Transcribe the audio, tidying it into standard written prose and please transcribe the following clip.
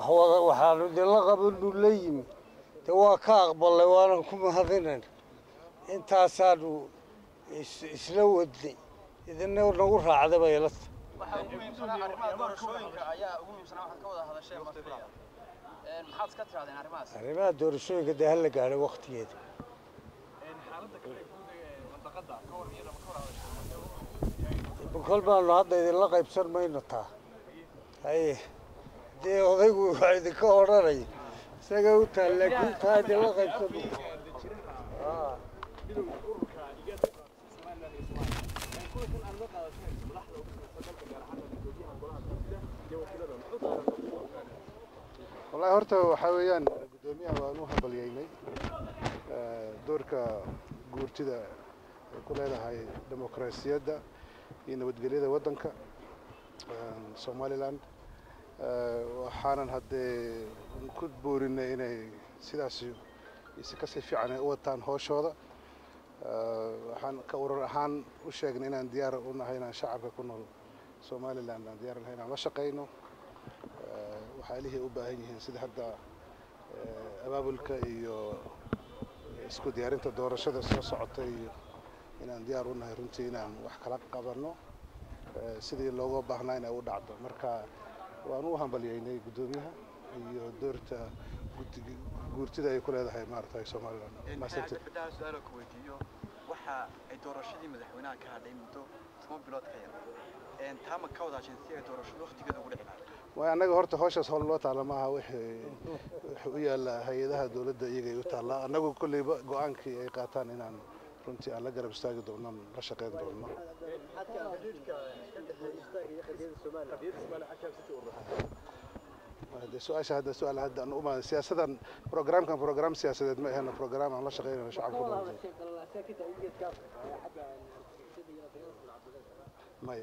waxaanu idinla qabanu la yimi de waa ka aqbalay waanan ku mahadinan intaasaanu isla wadnay idina nagu raacday bay la arrimaha doorashooyinka dee hala gaadhay waqtigeeda kol baanu hadda idinla qaybsan mayno taa haye dee odaygu waa idinka odhanaya isaga u taal laakiin taa idinla qaybsan والله horta waxa weeyaan gudoomiyaha waan u hambalyeynay doorka guurtida ku leedahay dimuqraasiyadda iyo nabadgelyada wadanka Somaliland waxaanan hadee ku boorinay inay sidaas ka si fiican u wataan hooshooda waxaan ka warar ahaan u sheegnay inaan diyaar u nahay inaan shacabka ku nool Somaliland aan diyaar nahay inaan la shaqeyno waxaalihii u baahan yihiin sida hadda abaabulka iyo isku diyaarinta doorashada soo socotay inaan diyaar u nahay runtii inaan wax kala qabano sidii looga baahnaa inay u dhacdo marka waan u hambalyeynay gudoomiyaha iyo doorta guurtida ay ku leedahay maartay Somaliland ma sabtay su'aalo ku weydiiyo waxa ay doorashadii madaxweynaha ka hadhay muddo 10 bilood ka yar taama ka wada jinsiga doorashada waqtigeeda ugu dhicin waa anaga horta hawshaas hawl loo taala maaha wixii u yaala hay'adaha dawladda iyaga u taala anagu kulli go'aankii ay qaataan inaan runtii aan la garab istaagi doono la shaqeyn doono هذا سؤال هذا أنا سياسة برنامج سياسة ما هنا برنامج على شغالين الشعب كله ما